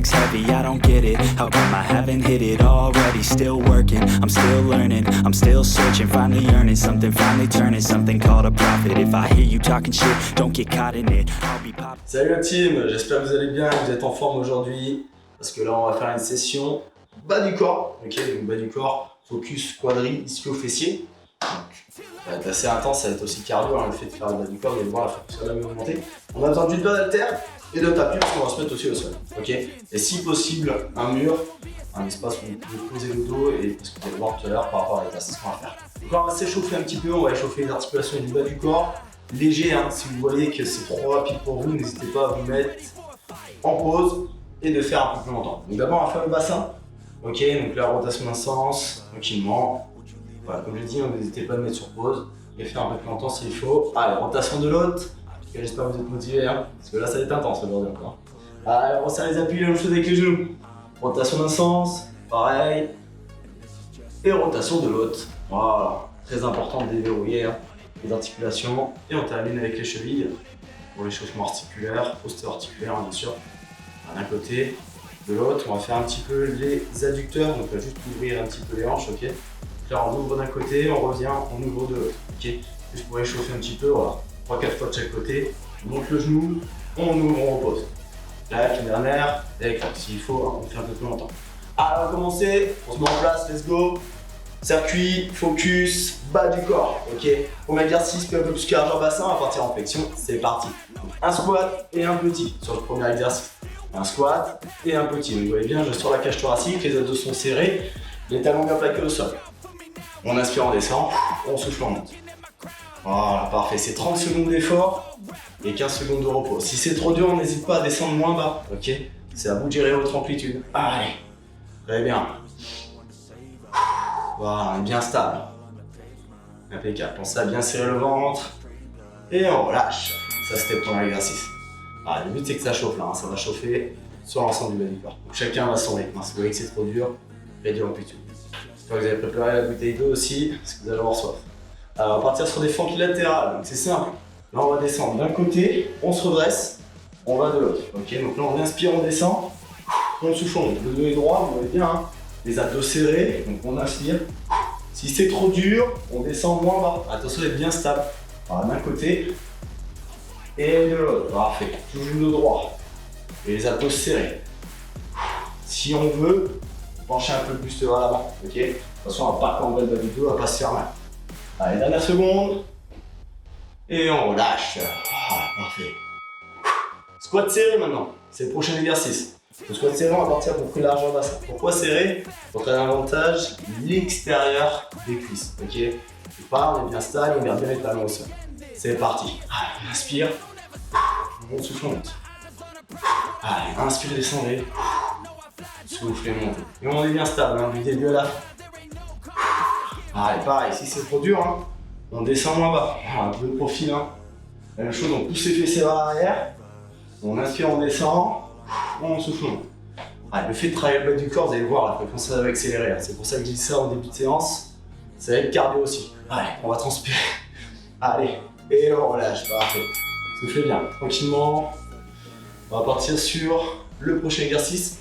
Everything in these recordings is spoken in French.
bags heavy, I don't get it. How come I haven't hit it already? Still working, I'm still learning, I'm still searching, finally earning something, finally turning something called a profit. If I hear you talking shit, don't get caught in it. I'll be pop. Salut la team, j'espère que vous allez bien, que vous êtes en forme aujourd'hui. Parce que là on va faire une session bas du corps. Ok, donc bas du corps, focus quadri, ischio-fessier. Ça va être assez intense, ça va être aussi cardio, hein, le fait de faire le bas du corps, vous allez voir la focus va bien augmenter. On a besoin d'une bonne haltère et de tapis parce qu'on va se mettre aussi au sol. Ok, et si possible, un mur, un espace où vous pouvez poser le dos, et parce que vous allez voir tout à l'heure par rapport à l'exercice qu'on va faire. Donc là on va s'échauffer un petit peu, on va échauffer les articulations du bas du corps. Léger, hein, si vous voyez que c'est trop rapide pour vous, n'hésitez pas à vous mettre en pause et de faire un peu plus longtemps. Donc d'abord on va faire le bassin. Ok, donc la rotation d'un sens, tranquillement. Voilà, comme je dis, n'hésitez pas à le mettre sur pause et faire un peu plus longtemps s'il faut. Allez, rotation de l'autre. J'espère que vous êtes motivés, hein, parce que là ça va être intense aujourd'hui encore. Allez, on resserre les appuis, la même chose avec les genoux. Rotation d'un sens, pareil. Et rotation de l'autre. Voilà, très important de déverrouiller les articulations. Et on termine avec les chevilles pour l'échauffement articulaire, ostéo-articulaire bien sûr. D'un côté, de l'autre, on va faire un petit peu les adducteurs, donc on va juste ouvrir un petit peu les hanches, ok. Là on ouvre d'un côté, on revient, on ouvre de l'autre, ok. Juste pour échauffer un petit peu, voilà. 3-4 fois de chaque côté, on monte le genou, on ouvre, on repose. Là, une dernière, et là, s'il faut, on fait un peu plus longtemps. Alors on va commencer, on se met en place, let's go. Circuit, focus, bas du corps, ok. Premier exercice, puis un peu plus cardio bassin, on va partir en flexion, c'est parti. Un squat et un petit sur le premier exercice. Un squat et un petit. Donc, vous voyez bien, je sur la cage thoracique, les abdos sont serrés, les talons bien plaqués au sol. On inspire, on descend, on souffle, on monte. Voilà, parfait. C'est 30 secondes d'effort et 15 secondes de repos. Si c'est trop dur, n'hésite pas à descendre moins bas, ok. C'est à vous de gérer votre amplitude. Allez, très bien. Voilà, bien stable. Impeccable. Pensez à bien serrer le ventre. Et on relâche. Ça, c'était le premier exercice. Ah, le but, c'est que ça chauffe là. Hein. Ça va chauffer sur l'ensemble du bas du corps. Donc, chacun va son rythme. Si vous voyez que c'est trop dur, réduire l'amplitude. J'espère que vous avez préparé la bouteille d'eau aussi, parce que vous allez avoir soif. Alors, on va partir sur des fentes latérales. Donc, c'est simple. Là, on va descendre d'un côté, on se redresse, on va de l'autre. Ok, donc là, on inspire, on descend, on souffle, on monte. Le dos est droit, vous voyez bien. Hein. Les abdos serrés, donc on inspire. Si c'est trop dur, on descend moins bas. Attention d'être bien stable. Voilà, d'un côté et de l'autre. Parfait. Toujours le dos droit. Et les abdos serrés. Si on veut, pencher un peu plus vers l'avant. Ok. De toute façon, on va pas camber le bas du dos, on va pas se faire mal. Allez, dernière seconde. Et on relâche. Voilà, parfait. Squat serré maintenant. C'est le prochain exercice. Le squat serré, on va partir pour plus largeur bassin. Pourquoi serré? Pour un avantage l'extérieur des cuisses. Ok. On part, on est bien stable, on garde bien les talons au sol. C'est parti. Allez, on inspire. On souffle, on monte. Allez, inspirez, descendez. Soufflez, montez. Et on est bien stable, hein, du début à la fin. Allez, pareil, si c'est trop dur, hein, on descend moins bas. Un peu de profil. Hein. La même chose, on pousse les fessiers vers l'arrière. On inspire, on descend. On souffle. Ah, le fait de travailler le bas du corps, vous allez voir, la fréquence va accélérer. C'est pour ça que je dis ça en début de séance. Ça va être cardio aussi. Allez, on va transpirer. Allez, et on relâche. Parfait. Soufflez bien, tranquillement. On va partir sur le prochain exercice.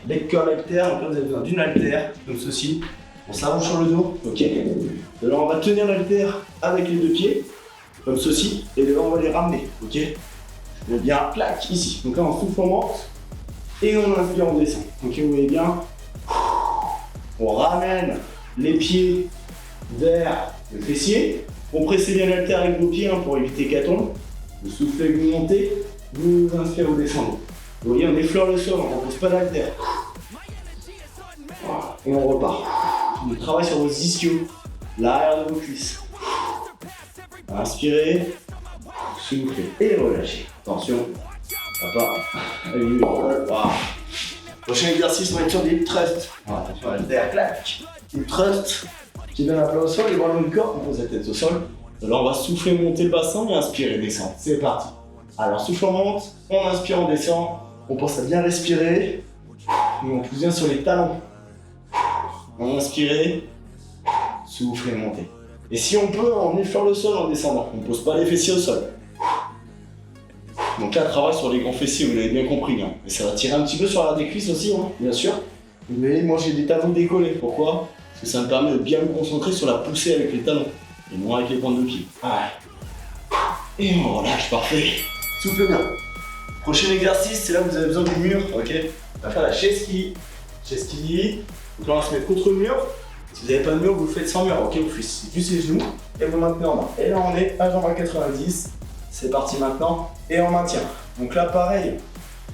Leg curl haltère. Donc là, vous avez besoin d'une haltère, comme ceci. On s'allonge sur le dos. Ok. De là, on va tenir l'haltère avec les deux pieds, comme ceci. Et de là, on va les ramener. Ok. Je vais bien, clac, ici. Donc là, on souffle, on monte. Et on inspire, on descend. Ok, vous voyez bien. On ramène les pieds vers le fessier. Compressez bien l'haltère avec vos pieds hein, pour éviter qu'elle tombe. Vous soufflez, vous montez. Vous inspirez, vous descendez. Vous voyez, on effleure le sol, on ne repose pas l'haltère. Voilà. Et on repart. On travaille sur vos ischios, l'arrière de vos cuisses. Inspirez, soufflez et relâchez. Attention. Voilà. Prochain exercice, on va être sur des hip thrusts. Voilà, attention à l'haltère, clac. Hip thrust qui donne un plat au sol, les bras dans le corps, on pose la tête au sol. Alors on va souffler, monter le bassin et inspirer, descendre. C'est parti. Alors souffle, on monte, on inspire, on descend. On pense à bien respirer. Et on pousse bien sur les talons. On inspire, souffle et montez. Et si on peut, on effleure le sol en descendant. On ne pose pas les fessiers au sol. Donc Donc là, travail sur les grands fessiers, vous l'avez bien compris. Hein. Et ça va tirer un petit peu sur l'arrière des cuisses aussi, hein, bien sûr. Vous voyez, moi j'ai des talons décollés. Pourquoi? Parce que ça me permet de bien me concentrer sur la poussée avec les talons et moins avec les pointes de pied. Et on relâche, parfait. Souffle bien. Prochain exercice, c'est là où vous avez besoin du mur, ok? On va faire la chaise ski. Chaise ski. Donc là, on va se mettre contre le mur. Si vous n'avez pas de mur, vous le faites sans mur, ok? Vous faites juste les genoux et vous maintenez en bas. Et là, on est à jambe à 90. C'est parti maintenant. Et on maintient. Donc là, pareil,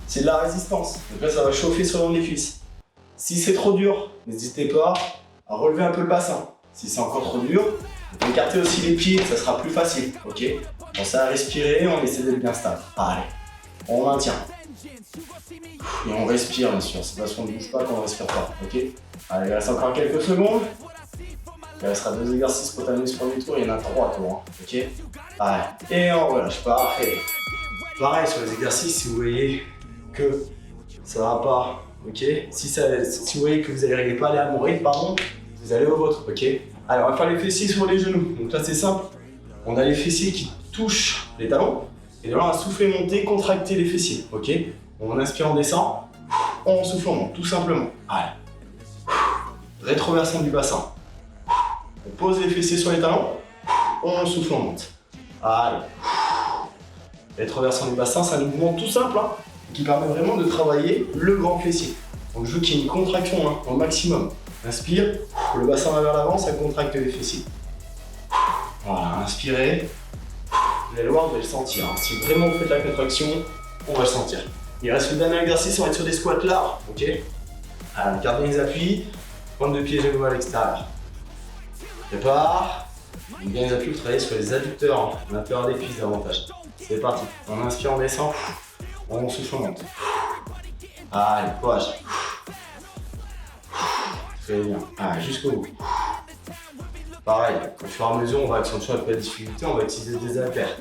c'est de la résistance. Donc là, ça va chauffer sur le long des cuisses. Si c'est trop dur, n'hésitez pas à relever un peu le bassin. Si c'est encore trop dur, vous pouvez écarter aussi les pieds, ça sera plus facile, ok? Pensez à respirer, on essaie d'être bien stable. Allez, on maintient. Et on respire, bien sûr. C'est parce qu'on ne bouge pas qu'on ne respire pas, ok? Allez, il reste encore quelques secondes. Il restera 2 exercices pour terminer ce premier tour, il y en a 3 tours, hein, ok? Allez, et on relâche, parfait. Pareil sur les exercices, si vous voyez que ça va pas, ok? Si vous voyez que vous n'arrivez pas à aller à mon rythme, pardon, vous allez au vôtre, ok? Allez, on va faire les fessiers sur les genoux. Donc là, c'est simple. On a les fessiers qui touchent les talons. Et là, on va souffler, monter, contracter les fessiers, ok? On inspire, on descend. On souffle, on monte, tout simplement. Allez. Rétroversion du bassin. On pose les fessiers sur les talons. On souffle, on monte. Allez. Rétroversion du bassin, c'est un mouvement tout simple, hein, qui permet vraiment de travailler le grand fessier. Donc je veux qu'il y ait une contraction, hein, au maximum. Inspire, le bassin va vers l'avant, ça contracte les fessiers. Voilà, inspirez. Vous allez voir, vous allez le sentir. Hein. Si vraiment vous faites la contraction, on va le sentir. Il reste le dernier exercice, on va être sur des squats larges, ok? Alors, gardez les appuis, pointe de pied, genoux à l'extérieur. Prépare. Bien les appuis, vous travaillez sur les adducteurs, hein. L'intérieur des cuisses davantage. C'est parti. On inspire, on descend. On souffle, on monte. Allez, courage. Très bien. Allez, jusqu'au bout. Pareil, au fur et à mesure, on va accentuer un peu la difficulté, on va utiliser des haltères.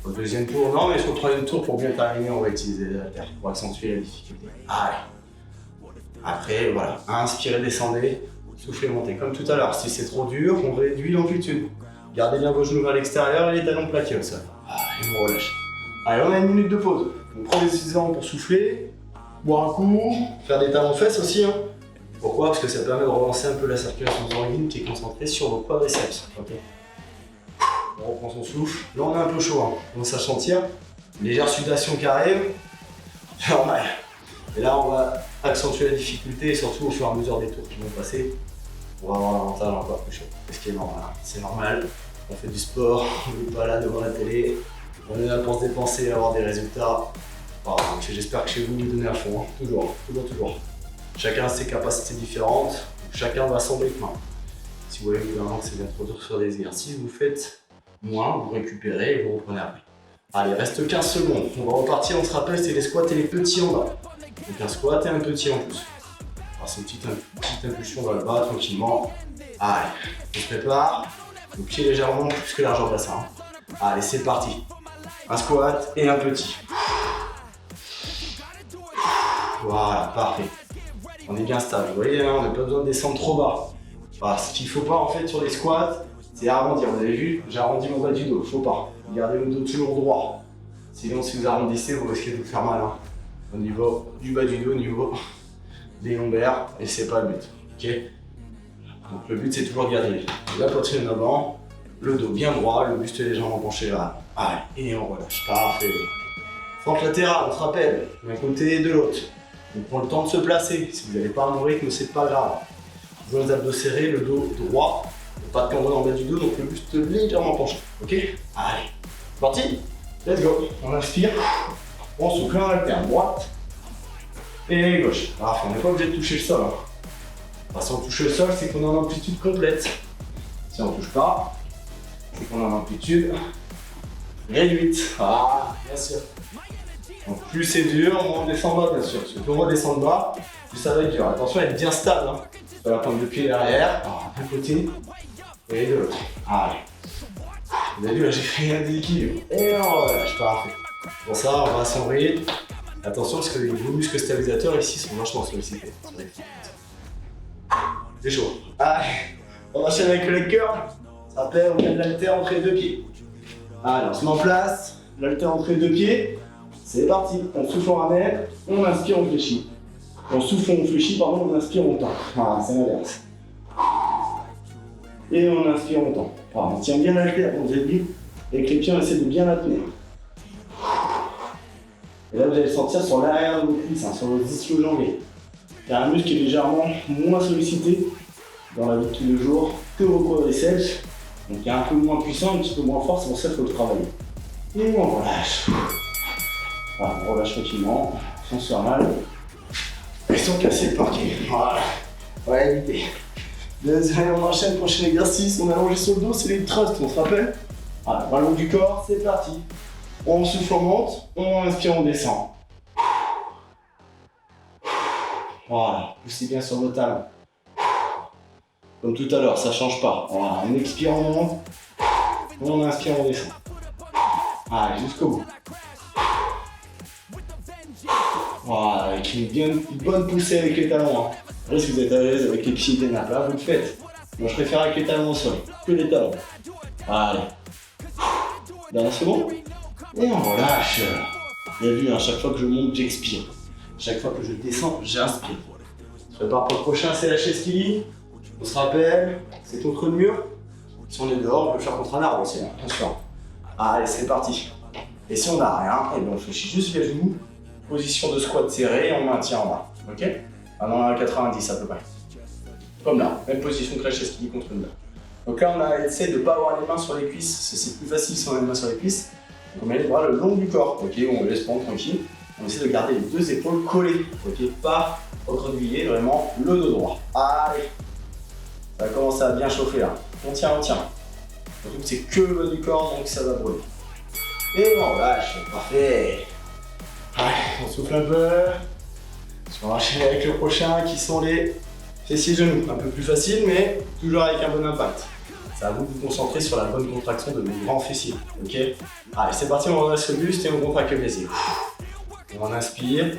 Au deuxième tour, non, mais sur le troisième tour, pour bien terminer, on va utiliser des haltères pour accentuer la difficulté. Allez. Après, voilà, inspirez, descendez, soufflez, montez. Comme tout à l'heure, si c'est trop dur, on réduit l'amplitude. Gardez bien vos genoux vers l'extérieur et les talons plaqués au sol. Et on relâche. Allez, on a 1 minute de pause. On prend les suffisants pour souffler, boire un coup, faire des talons fesses aussi. Hein. Pourquoi? Parce que ça permet de relancer un peu la circulation sanguine qui est concentrée sur vos quadriceps. Okay. On reprend son souffle. Là, on est un peu chaud. Hein. On commence à sentir. Légère sudation qui arrive. Normal. Et là, on va accentuer la difficulté et surtout au fur et à mesure des tours qui vont passer, on va avoir un mental encore plus chaud. Ce qui est normal. Hein. C'est normal. On fait du sport. On n'est pas là devant la télé. On est là pour se dépenser et avoir des résultats. Enfin, j'espère que chez vous, vous donnez à fond. Hein. Toujours. Chacun a ses capacités différentes, chacun va à son rythme. Si vous voyez évidemment que c'est bien trop dur sur des exercices, vous faites moins, vous récupérez et vous reprenez après. Allez, reste 15 secondes. On va repartir, on se rappelle, c'est les squats et les petits en bas. Donc un squat et un petit en plus. Alors c'est une petite impulsion vers le bas, tranquillement. Allez, on se prépare. Le pied légèrement plus que largeur bassin. Allez, c'est parti. Un squat et un petit. Voilà, parfait. On est bien stable, vous voyez, hein, on n'a pas besoin de descendre trop bas. Voilà, ce qu'il ne faut pas en fait sur les squats, c'est arrondir. Vous avez vu, j'ai arrondi mon bas du dos, il ne faut pas. Gardez le dos toujours droit. Sinon, si vous arrondissez, vous risquez de vous faire mal. Hein, au niveau du bas du dos, au niveau des lombaires, et c'est pas le but. Ok? Donc le but c'est toujours de garder la poitrine en avant, le dos bien droit, le buste légèrement penché vers l'avant. Allez, et on relâche. Parfait. Fente latérale, on se rappelle, d'un côté et de l'autre. On prend le temps de se placer. Si vous n'avez pas un bon rythme, c'est pas grave. Vous les abdos serrés, le dos droit, pas de tendon en bas du dos, donc le buste légèrement penché. Ok? Allez, parti? Let's go. On inspire, on souffle, on alterne droite et gauche. Parfait, on n'est pas obligé de toucher le sol. Hein. Enfin, si on touche le sol, c'est qu'on est en amplitude complète. Si on ne touche pas, c'est qu'on est en amplitude réduite. Ah, bien sûr. Donc plus c'est dur, moins on descend bas bien sûr. Parce que plus on va descendre bas, plus ça va être dur. Attention à être bien stable. Hein. Sur la pointe de pied derrière, d'un côté et de l'autre. Allez. Vous avez vu là j'ai créé un déséquilibre. Et on relâche, parfait. Pour ça on va assombrir. Attention parce que les gros muscles stabilisateurs ici sont vachement sollicités. C'est chaud. Allez, on enchaîne avec le leg curl. Ça s'appelle on met de l'haltère entre les deux pieds. Allez, on se met en place. L'haltère entre les deux pieds. C'est parti, on souffle, on ramène, on inspire, on fléchit. On souffle, on fléchit, pardon, on inspire, on tend. Voilà, c'est l'inverse. Et on inspire, on tend. Voilà, on tient bien l'haltère, on début. Avec les pieds, on essaie de bien la tenir. Et là, vous allez le sentir sur l'arrière de vos cuisses, sur vos ischio-jambiers. Il y a un muscle qui est légèrement moins sollicité dans la vie de tous les jours que vos quadriceps. Donc il est un peu moins puissant, un petit peu moins fort, c'est pour ça qu'il faut le travailler. Et on relâche. Voilà, on relâche tranquillement, sans se faire mal. Et sans casser le parquet. Voilà. On va éviter. Deuxième, on enchaîne, prochain exercice, on est allongé sur le dos, c'est les thrusts, on se rappelle? Voilà, bras long du corps, c'est parti. On souffle, on monte, on inspire, on descend. Voilà, poussez bien sur vos talons. Comme tout à l'heure, ça ne change pas. Voilà, on expire, on monte, on inspire, on descend. Allez, jusqu'au bout. Voilà, avec une bonne poussée avec les talons. Après, si vous êtes à l'aise avec les pieds et les nappes, là, vous le faites. Moi, je préfère avec les talons au sol, que les talons. Allez. Dernière seconde. Et on relâche. Vous avez vu, à chaque fois que je monte, j'expire. Chaque fois que je descends, j'inspire. On se prépare pour le prochain, c'est la chaise Kili. On se rappelle, c'est contre le mur. Si on est dehors, on peut le faire contre un arbre aussi, attention. Allez, c'est parti. Et si on n'a rien, et bien on fléchit juste les genoux. Position de squat serré et on maintient en bas. Ok? Dans la 90 à peu près. Comme là, même position que la chaise Kili contre le mur. Donc là, on essaie de ne pas avoir les mains sur les cuisses, c'est plus facile si on a les mains sur les cuisses. Donc on met les bras le long du corps, ok, on laisse prendre tranquille. On essaie de garder les deux épaules collées, ok, pas recroquevillé, vraiment le dos droit. Allez, ça commence à bien chauffer là. On tient, on tient. Surtout que c'est que le bas du corps, donc ça va brûler. Et on relâche, parfait. Allez, on souffle un peu. On va enchaîner avec le prochain qui sont les fessiers genoux. Un peu plus facile, mais toujours avec un bon impact. C'est à vous de vous concentrer sur la bonne contraction de vos grands fessiers. Ok? Allez, c'est parti, on redresse le buste et on contracte le fessier. On inspire.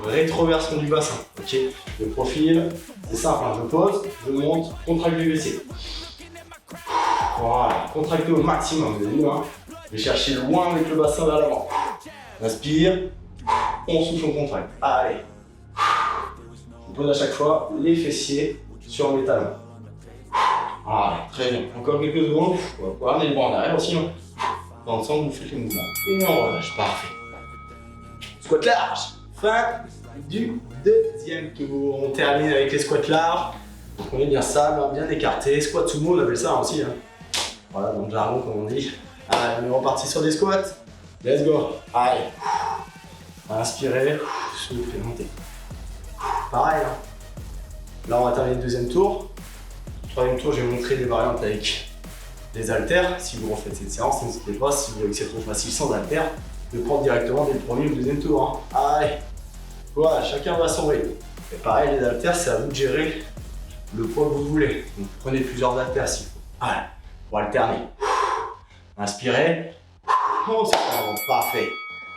Rétroversion du bassin. Ok? Le profil, c'est simple, je pose, je monte, contracte le fessier. Voilà, contractez au maximum, vous avez vu, hein? Je vais chercher loin avec le bassin vers l'avant. Inspire, on souffle, on contracte. Allez. Je pose à chaque fois les fessiers sur mes talons. Voilà, très bien. Encore quelques secondes. On va pouvoir ramener le bras en arrière aussi. Dans le sens où vous faites les mouvements. Et on relâche, parfait. Squat large. Fin du deuxième tour. On termine avec les squats larges. Donc on est bien stable, bien écarté. Squat sumo, on appelle ça aussi. Voilà, donc jargon comme on dit. Allez, on est reparti sur des squats. Let's go. Allez. Inspirez. Soufflez, montez. Pareil. Là, on va terminer le deuxième tour. Troisième tour, je vais montrer des variantes avec des haltères. Si vous refaites cette séance, n'hésitez pas, si vous voyez que c'est trop facile sans haltères, de prendre directement dès le premier ou le deuxième tour. Allez, voilà, chacun va à son rythme. Et pareil, les haltères, c'est à vous de gérer le poids que vous voulez. Donc prenez plusieurs haltères s'il faut. Allez, pour alterner. Inspirez. On s'étend, parfait.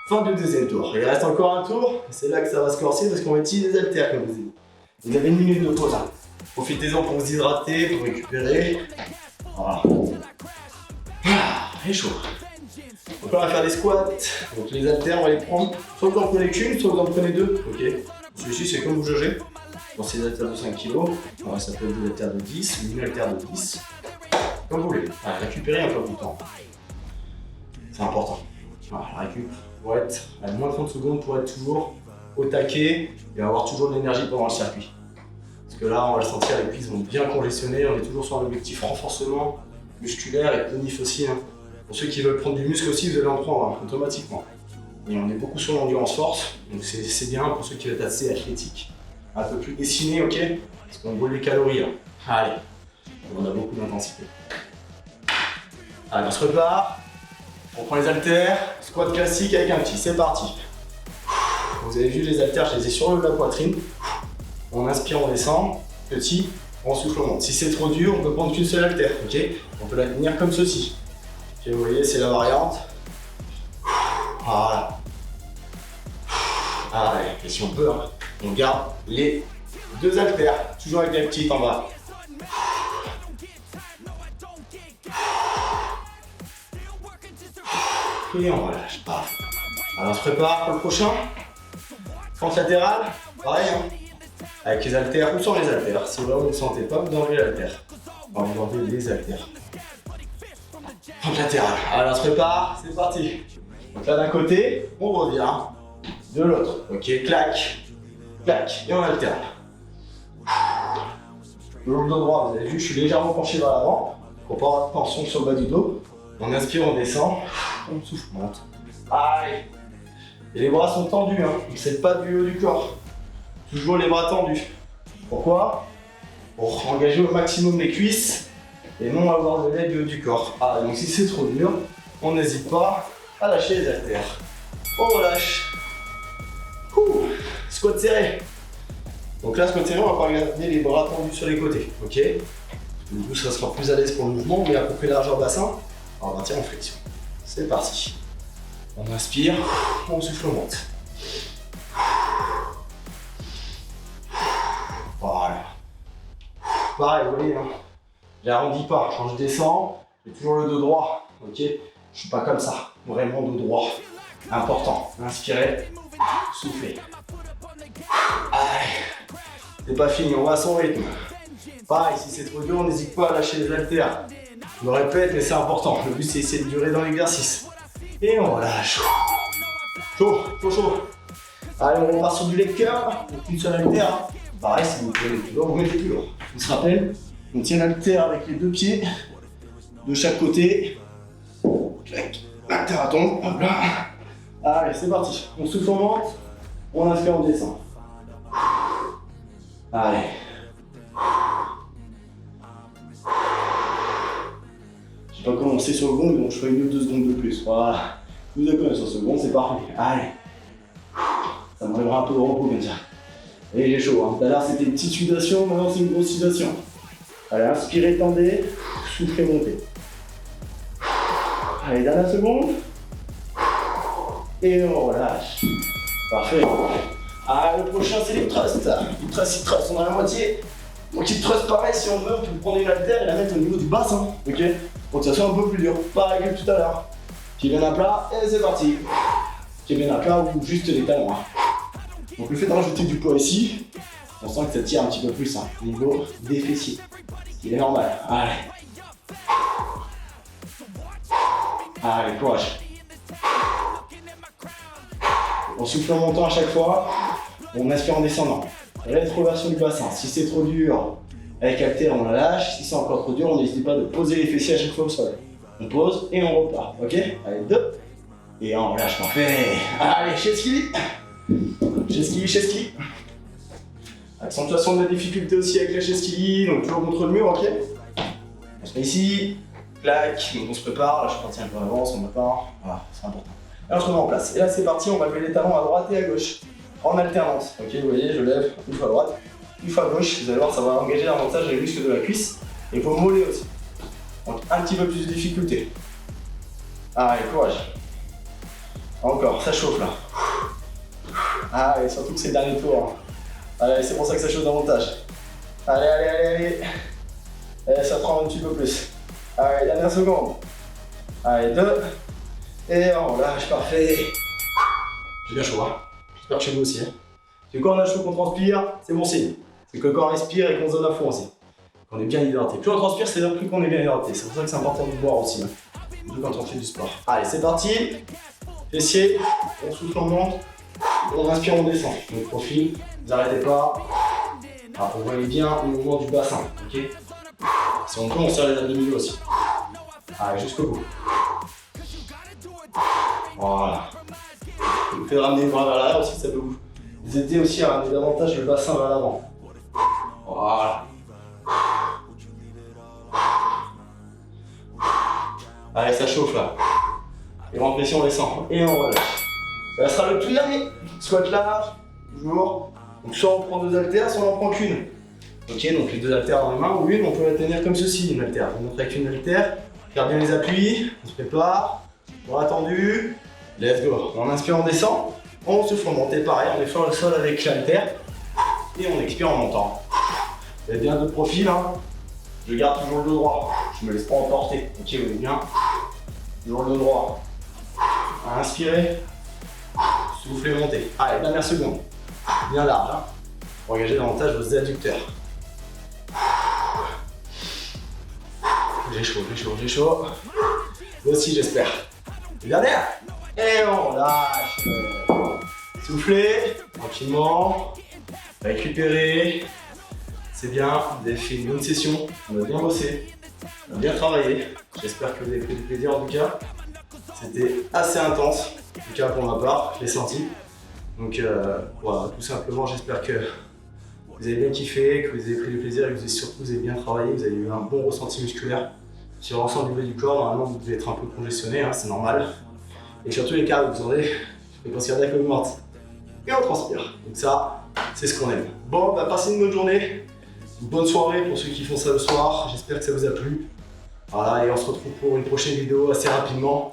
Fin du deuxième tour. Il reste encore un tour. C'est là que ça va se corser parce qu'on va utiliser des haltères comme vous dites. Vous avez une minute de pause. Profitez-en pour vous hydrater, pour récupérer. Voilà. Et chaud. Donc on va faire des squats. Donc les haltères, on va les prendre. Soit vous en prenez qu'une, soit vous en prenez deux. Ok. Celui-ci, c'est comme vous jaugez. Dans ces haltères de 5 kg, voilà, ça peut être des haltères de 10 ou une haltère de 10. Comme vous voulez. Voilà, récupérez un peu du temps. C'est important. Voilà, récup pour être à moins de 30 secondes pour être toujours au taquet et avoir toujours de l'énergie pendant le circuit. Parce que là, on va le sentir, les cuisses vont bien congestionner, on est toujours sur un objectif renforcement musculaire et tonif aussi. Pour ceux qui veulent prendre du muscle aussi, vous allez en prendre automatiquement. Et on est beaucoup sur l'endurance force, donc c'est bien pour ceux qui veulent être assez athlétiques. Un peu plus dessiné, ok? Parce qu'on brûle les calories là. Allez, on a beaucoup d'intensité. Allez, on se repart. On prend les haltères, squat classique avec un petit, c'est parti. Vous avez vu les haltères, je les ai sur le haut de la poitrine. On inspire, on descend, petit, on souffle, on monte. Si c'est trop dur, on peut prendre qu'une seule haltère, ok? On peut la tenir comme ceci. Ok, vous voyez, c'est la variante. Voilà. Allez, et si on peut, hein, on garde les deux haltères, toujours avec les petites en bas. Et on relâche, parfait. Alors on se prépare pour le prochain. Fente latérale, pareil hein. Avec les haltères ou sans les haltères. Si vraiment vous ne sentez pas, vous enlevez les haltères. Enfin, vous enlevez les haltères. Fente latérale. Alors on se prépare, c'est parti. Donc là d'un côté, on revient. De l'autre. Ok, clac. Clac. Et on alterne. Le dos droit, vous avez vu, je suis légèrement penché vers l'avant. Pour pas avoir de tension sur le bas du dos. On inspire, on descend. On souffle, on monte. Allez. Et les bras sont tendus, hein. C'est pas du haut du corps. Toujours les bras tendus. Pourquoi? Pour engager au maximum les cuisses et non avoir de l'aide du haut du corps. Ah, donc si c'est trop dur, on n'hésite pas à lâcher les haltères. On relâche. Ouh. Squat serré. Donc là, squat serré, on va pas garder les bras tendus sur les côtés. Ok? Du coup, ça sera plus à l'aise pour le mouvement, mais à peu près largeur bassin. On va partir en flexion. C'est parti. On inspire, on souffle, on monte. Voilà. Pareil, vous voyez, hein. J'arrondis pas. Quand je descends, j'ai toujours le dos droit. Ok? Je suis pas comme ça. Vraiment dos droit. Important. Inspirez, soufflez. Allez. C'est pas fini, on va à son rythme. Pareil, si c'est trop dur, on n'hésite pas à lâcher les haltères. Je me répète, mais c'est important. Le but, c'est essayer de durer dans l'exercice. Et on relâche. Chaud, chaud, chaud. Allez, on repart sur du leg curl. Donc une seule haltère. Pareil, si vous pouvez plus lourd, vous mettez plus lourd. On se rappelle, on tient l'haltère avec les deux pieds de chaque côté. L'haltère tombe. Hop là. Allez, c'est parti. On souffle, on monte. On inspire, on descend. Allez. Je vais pas commencer sur le gong, donc je ferai 1 ou 2 secondes de plus. Voilà. Vous êtes sur ce gong, c'est parfait. Allez. Ça m'enlèvera un peu de repos comme ça. Et j'ai chaud. Hein. Tout à l'heure c'était une petite sudation, maintenant c'est une grosse sudation. Allez, inspirez, tendez, soufflez, montez. Allez, dernière seconde. Et on relâche. Parfait. Allez, le prochain c'est les thrusts. Les thrusts, on a la moitié. Donc les thrusts, pareil, si on veut, on peut prendre une haltère et la mettre au niveau du bassin. Ok? Pour que ça soit un peu plus dur. Pareil que tout à l'heure. Qui viennent à plat, et c'est parti. Qui viennent à plat ou juste les talons. Hein. Donc le fait de rajouter du poids ici, on sent que ça tire un petit peu plus hein, au niveau des fessiers. Ce qui est normal. Allez. Allez, courage. On souffle en montant à chaque fois. On inspire en descendant. Rétroversion du bassin. Si c'est trop dur, avec haltère, on la lâche. Si c'est encore trop dur, on n'hésite pas de poser les fessiers à chaque fois au sol. On pose et on repart. Ok? Allez, 2. Et on relâche. Parfait. Allez, chest ski. Chest ski. Accentuation de la difficulté aussi avec la chest ski. Donc toujours contre le mur, ok? On se met ici. Clac. Donc on se prépare. Là, je suis parti un peu en avance. On prépare. Voilà, c'est important. Alors je me mets en place. Et là, c'est parti. On va lever les talons à droite et à gauche. En alternance. Ok, vous voyez, je lève une fois à droite, une fois à gauche. Vous allez voir, ça va engager davantage les muscles de la cuisse et vos mollets aussi. Donc un petit peu plus de difficulté. Allez, courage. Encore, ça chauffe là. Allez, surtout que c'est le dernier tour. Allez, c'est pour ça que ça chauffe davantage. Allez, allez, allez, allez. Allez, ça prend un petit peu plus. Allez, dernière seconde. Allez, 2. Et on relâche, parfait. J'ai bien chaud, hein. J'espère que chez vous aussi. Hein. C'est quand on a chaud qu'on transpire, c'est bon signe. C'est que quand on respire et qu'on se donne à fond aussi. Qu'on est bien hydraté. Plus on transpire, c'est plus qu'on est bien hydraté. C'est pour ça que c'est important de boire aussi. Hein. Surtout quand on fait du sport. Allez, c'est parti. Fessier, on souffle, on monte. On inspire, on descend. Donc profil, vous n'arrêtez pas. Alors, vous voyez bien le mouvement du bassin. Ok. Si on peut, on serre les abdominaux aussi. Allez, jusqu'au bout. Voilà. Vous faites ramener les bras vers l'arrière aussi, ça peut vous aider aussi à ramener davantage le bassin vers l'avant. Voilà. Allez, ça chauffe là. Et en pression, on descend. Et on relâche. Ça sera le tout dernier. Squat large, toujours. Donc soit on prend 2 haltères, soit on en prend qu'une. Ok, donc les 2 haltères dans les mains, ou une, on peut la tenir comme ceci, une haltère. On montre avec une haltère. Garde bien les appuis, on se prépare. Bras tendus. Let's go. On inspire, on descend. On souffle, on monte. Pareil, on effleure le sol avec l'haltère. Et on expire en montant. Vous avez bien 2 profils. Hein. Je garde toujours le dos droit. Je me laisse pas emporter. Ok, vous voyez bien. Toujours le dos droit. Inspirez. Soufflez, montez. Allez, dernière seconde. Bien large. Hein. Engagez davantage vos adducteurs. J'ai chaud, j'ai chaud, j'ai chaud. Vous aussi, j'espère. Dernière. Et on lâche. Soufflez, tranquillement. Récupérez. C'est bien, vous avez fait une bonne session. On a bien bossé. On a bien travaillé. J'espère que vous avez pris du plaisir en tout cas. C'était assez intense, en tout cas pour ma part, je l'ai senti. Donc voilà, tout simplement, j'espère que vous avez bien kiffé, que vous avez pris du plaisir et que vous avez bien travaillé, vous avez eu un bon ressenti musculaire sur l'ensemble du bas du corps. Normalement, vous devez être un peu congestionné, hein, c'est normal. Et sur tous les cas, vous aurez les fréquences cardiaques augmentent et on transpire. Donc ça, c'est ce qu'on aime. Bon, bah passez une bonne journée, une bonne soirée pour ceux qui font ça le soir. J'espère que ça vous a plu. Voilà, et on se retrouve pour une prochaine vidéo assez rapidement.